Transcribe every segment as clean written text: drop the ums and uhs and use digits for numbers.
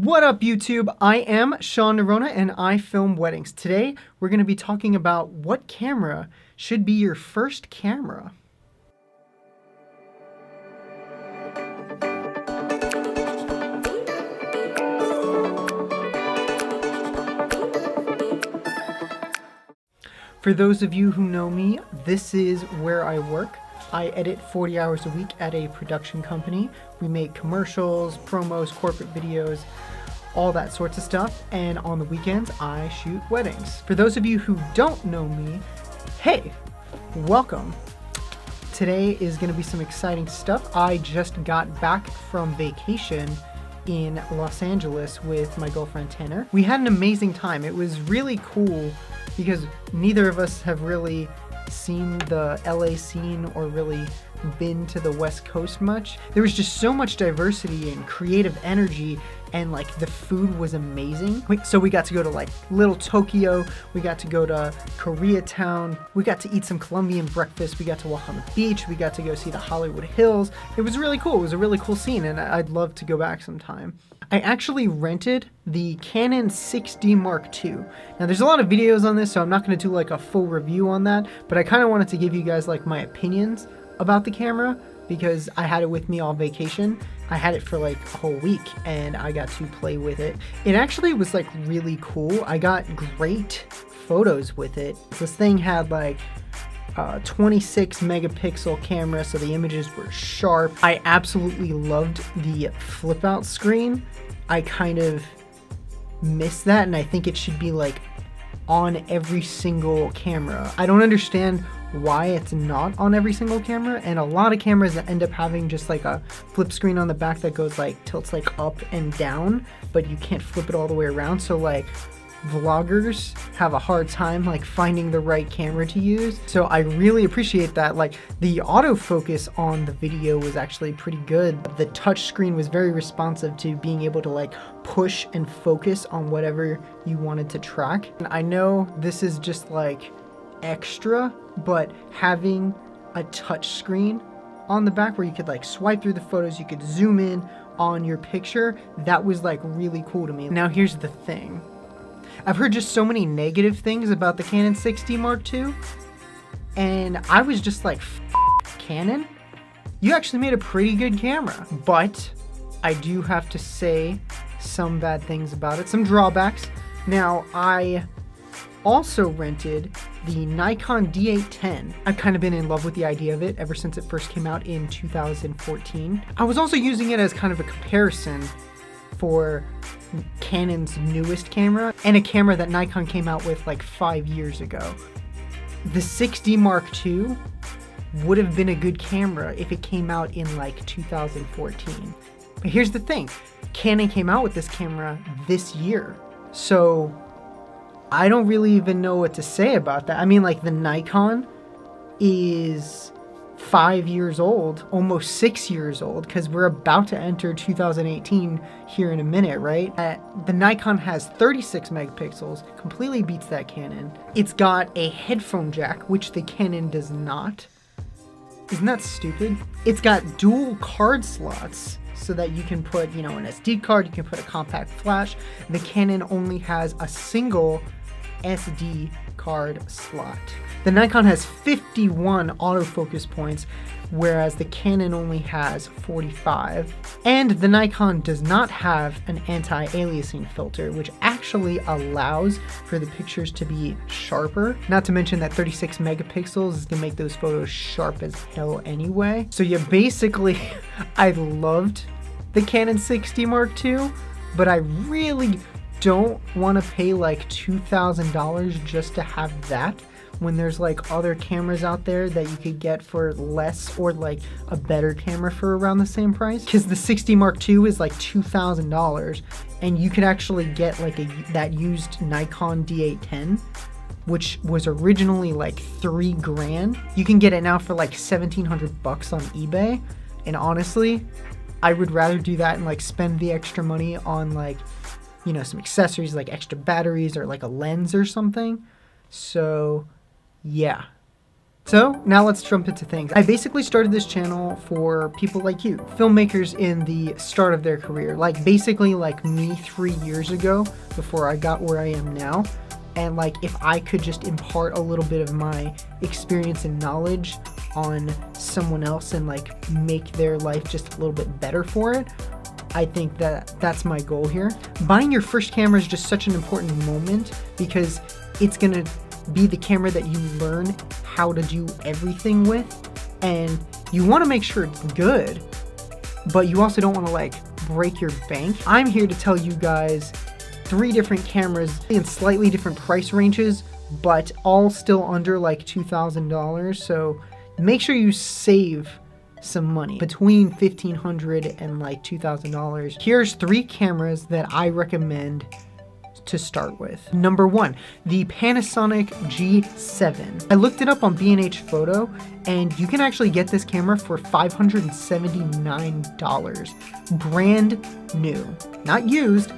What up, YouTube? I am Sean Nerona and I film weddings. Today, we're going to be talking about what camera should be your first camera. For those of you who know me, this is where I work. I edit 40 hours a week at a production company. We make commercials, promos, corporate videos, all that sorts of stuff. And on the weekends, I shoot weddings. For those of you who don't know me, hey, welcome. Today is going to be some exciting stuff. I just got back from vacation in Los Angeles with my girlfriend Tanner. We had an amazing time. It was really cool because neither of us have really seen the LA scene or really been to the West Coast much. There was just so much diversity and creative energy, and like the food was amazing. So we got to go to like Little Tokyo, we got to go to Koreatown, we got to eat some Colombian breakfast, we got to walk on the beach, we got to go see the Hollywood Hills. It was really cool. It was a really cool scene, and I'd love to go back sometime. I actually rented the Canon 6D Mark II. Now there's a lot of videos on this, so I'm not going to do like a full review on that, but I kind of wanted to give you guys like my opinions about the camera because I had it with me on vacation. I had it for like a whole week and I got to play with it. It actually was like really cool. I got great photos with it. This thing had like 26 megapixel camera, so the images were sharp. I absolutely loved the flip out screen. I kind of miss that, and I think it should be like on every single camera. I don't understand why it's not on every single camera, and a lot of cameras that end up having just like a flip screen on the back that goes like tilts like up and down, but you can't flip it all the way around. So like vloggers have a hard time like finding the right camera to use. So I really appreciate that. Like the autofocus on the video was actually pretty good. The touch screen was very responsive to being able to like push and focus on whatever you wanted to track. And I know this is just like extra, but having a touch screen on the back where you could like swipe through the photos, you could zoom in on your picture, that was like really cool to me. Now here's the thing. I've heard just so many negative things about the Canon 6D Mark II, and I was just like, Canon? You actually made a pretty good camera. But I do have to say some bad things about it, some drawbacks. Now, I also rented the Nikon D810. I've kind of been in love with the idea of it ever since it first came out in 2014. I was also using it as kind of a comparison for Canon's newest camera and a camera that Nikon came out with like 5 years ago. The 6D Mark II would have been a good camera if it came out in like 2014. But here's the thing, Canon came out with this camera this year. So I don't really even know what to say about that. I mean, like the Nikon is 5 years old, almost 6 years old, because we're about to enter 2018 here in a minute, right? The Nikon has 36 megapixels, completely beats that Canon. It's got a headphone jack, which the Canon does not. Isn't that stupid? It's got dual card slots so that you can put, you know, an SD card, you can put a compact flash. The Canon only has a single SD card slot. The Nikon has 51 autofocus points, whereas the Canon only has 45. And the Nikon does not have an anti-aliasing filter, which actually allows for the pictures to be sharper. Not to mention that 36 megapixels is gonna make those photos sharp as hell anyway. So yeah, basically, I loved the Canon 6D Mark II, but I really don't want to pay like $2,000 just to have that when there's like other cameras out there that you could get for less or like a better camera for around the same price. Because the 6D Mark II is like $2,000 and you could actually get like that used Nikon D810, which was originally like $3,000. You can get it now for like 1,700 bucks on eBay. And honestly, I would rather do that and like spend the extra money on like, you know, some accessories like extra batteries or like a lens or something. So yeah, So now let's jump into things. I basically started this channel for people like you, filmmakers in the start of their career, like basically like me 3 years ago before I got where I am now. And like if I could just impart a little bit of my experience and knowledge on someone else and like make their life just a little bit better for it, I think that that's my goal here. Buying your first camera is just such an important moment because it's gonna be the camera that you learn how to do everything with, and you want to make sure it's good, but you also don't want to like break your bank. I'm here to tell you guys 3 different cameras in slightly different price ranges, but all still under like $2,000. So make sure you save some money between $1,500 and like $2,000. Here's 3 cameras that I recommend to start with. Number 1, the Panasonic G7. I looked it up on B&H Photo, and you can actually get this camera for $579, brand new, not used,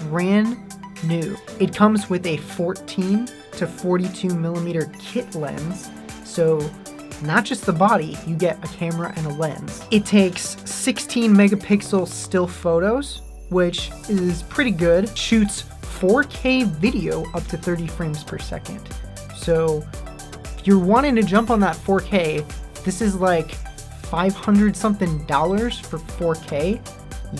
brand new. It comes with a 14 to 42 millimeter kit lens, so not just the body, you get a camera and a lens. It takes 16 megapixel still photos, which is pretty good. Shoots 4K video up to 30 frames per second. So if you're wanting to jump on that 4K, this is like $500 something for 4K.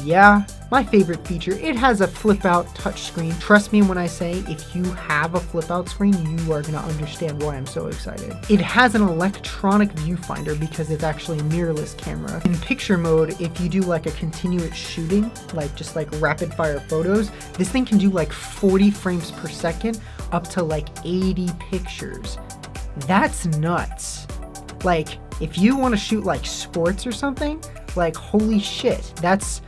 Yeah, my favorite feature, it has a flip out touchscreen. Trust me when I say if you have a flip out screen, you are gonna understand why I'm so excited. It has an electronic viewfinder because it's actually a mirrorless camera. In picture mode, if you do like a continuous shooting, like just like rapid fire photos, this thing can do like 40 frames per second up to like 80 pictures. That's nuts. Like if you want to shoot like sports or something, like holy shit, that's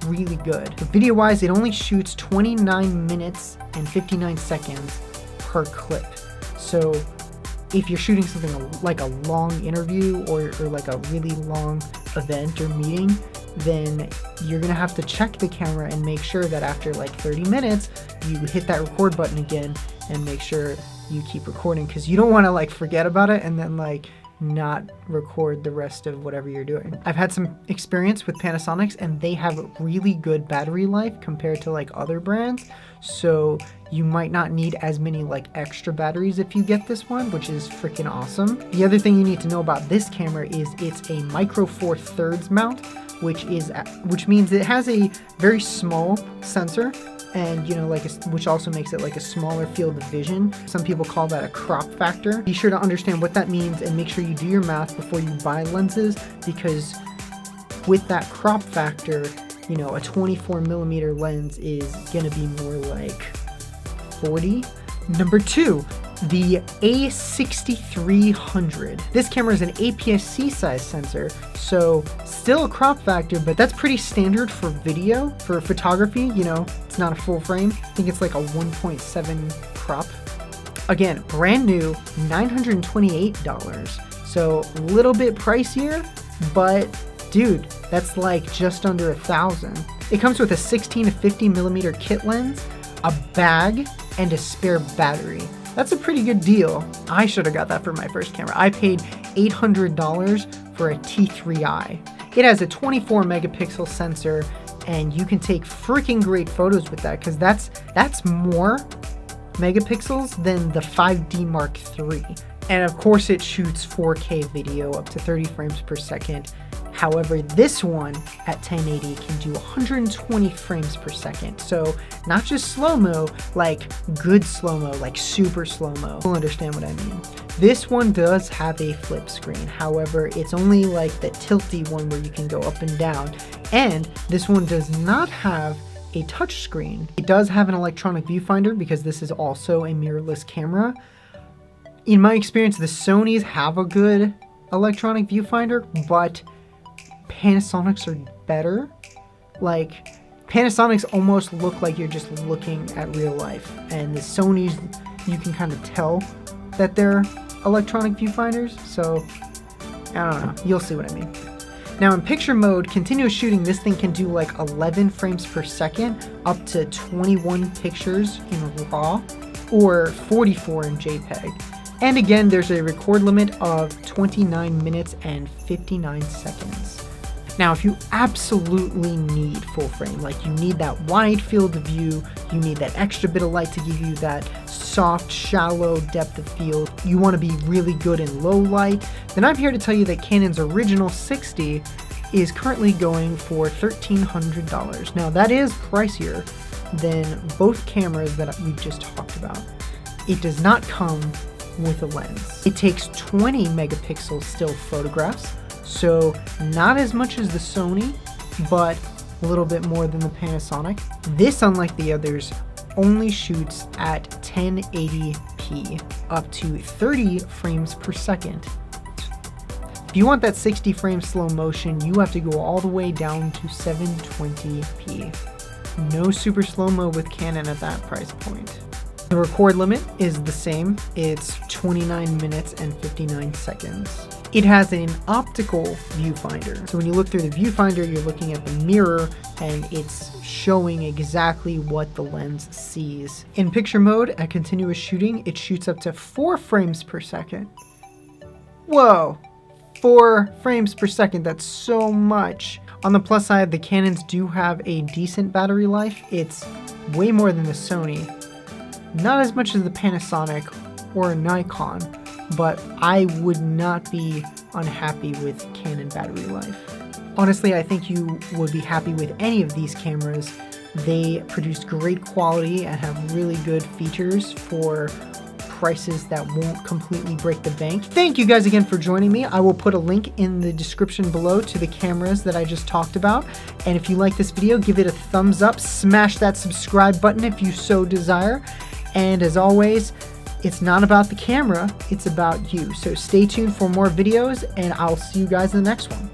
really good. But video wise, it only shoots 29 minutes and 59 seconds per clip. So if you're shooting something like a long interview or like a really long event or meeting, then you're gonna have to check the camera and make sure that after like 30 minutes, you hit that record button again and make sure you keep recording, because you don't want to like forget about it and then like not record the rest of whatever you're doing. I've had some experience with Panasonics and they have really good battery life compared to like other brands. So you might not need as many like extra batteries if you get this one, which is freaking awesome. The other thing you need to know about this camera is it's a micro 4/3 mount, which means it has a very small sensor, and you know, like which also makes it like a smaller field of vision. Some people call that a crop factor. Be sure to understand what that means and make sure you do your math before you buy lenses, because with that crop factor, you know, a 24 millimeter lens is gonna be more like 40. Number 2, the A6300. This camera is an APS-C size sensor, so still a crop factor, but that's pretty standard for video. For photography, you know, it's not a full frame. I think it's like a 1.7 crop. Again, brand new, $928. So a little bit pricier, but dude, that's like just under $1,000. It comes with a 16 to 50 millimeter kit lens, a bag, and a spare battery. That's a pretty good deal. I should have got that for my first camera. I paid $800 for a T3i. It has a 24 megapixel sensor, and you can take freaking great photos with that, because that's more megapixels than the 5D Mark III. And of course it shoots 4K video up to 30 frames per second. However, this one at 1080 can do 120 frames per second. So not just slow-mo, like good slow-mo, like super slow-mo. You'll understand what I mean. This one does have a flip screen. However, it's only like the tilty one where you can go up and down. And this one does not have a touch screen. It does have an electronic viewfinder because this is also a mirrorless camera. In my experience, the Sonys have a good electronic viewfinder, but Panasonics are better. Like, Panasonics almost look like you're just looking at real life, and the Sonys, you can kind of tell that they're electronic viewfinders, so I don't know, you'll see what I mean. Now in picture mode, continuous shooting, this thing can do like 11 frames per second, up to 21 pictures in RAW, or 44 in JPEG. And again, there's a record limit of 29 minutes and 59 seconds. Now, if you absolutely need full frame, like you need that wide field of view, you need that extra bit of light to give you that soft, shallow depth of field, you want to be really good in low light, then I'm here to tell you that Canon's original 60 is currently going for $1,300. Now, that is pricier than both cameras that we've just talked about. It does not come with a lens. It takes 20 megapixel still photographs, so not as much as the Sony, but a little bit more than the Panasonic. This, unlike the others, only shoots at 1080p, up to 30 frames per second. If you want that 60 frame slow motion, you have to go all the way down to 720p. No super slow-mo with Canon at that price point. The record limit is the same. It's 29 minutes and 59 seconds. It has an optical viewfinder. So when you look through the viewfinder, you're looking at the mirror and it's showing exactly what the lens sees. In picture mode, at continuous shooting, it shoots up to 4 frames per second. Whoa, 4 frames per second, that's so much. On the plus side, the Canons do have a decent battery life. It's way more than the Sony. Not as much as the Panasonic or a Nikon, but I would not be unhappy with Canon battery life. Honestly, I think you would be happy with any of these cameras. They produce great quality and have really good features for prices that won't completely break the bank. Thank you guys again for joining me. I will put a link in the description below to the cameras that I just talked about. And if you like this video, give it a thumbs up, smash that subscribe button if you so desire. And as always, it's not about the camera, it's about you. So stay tuned for more videos and I'll see you guys in the next one.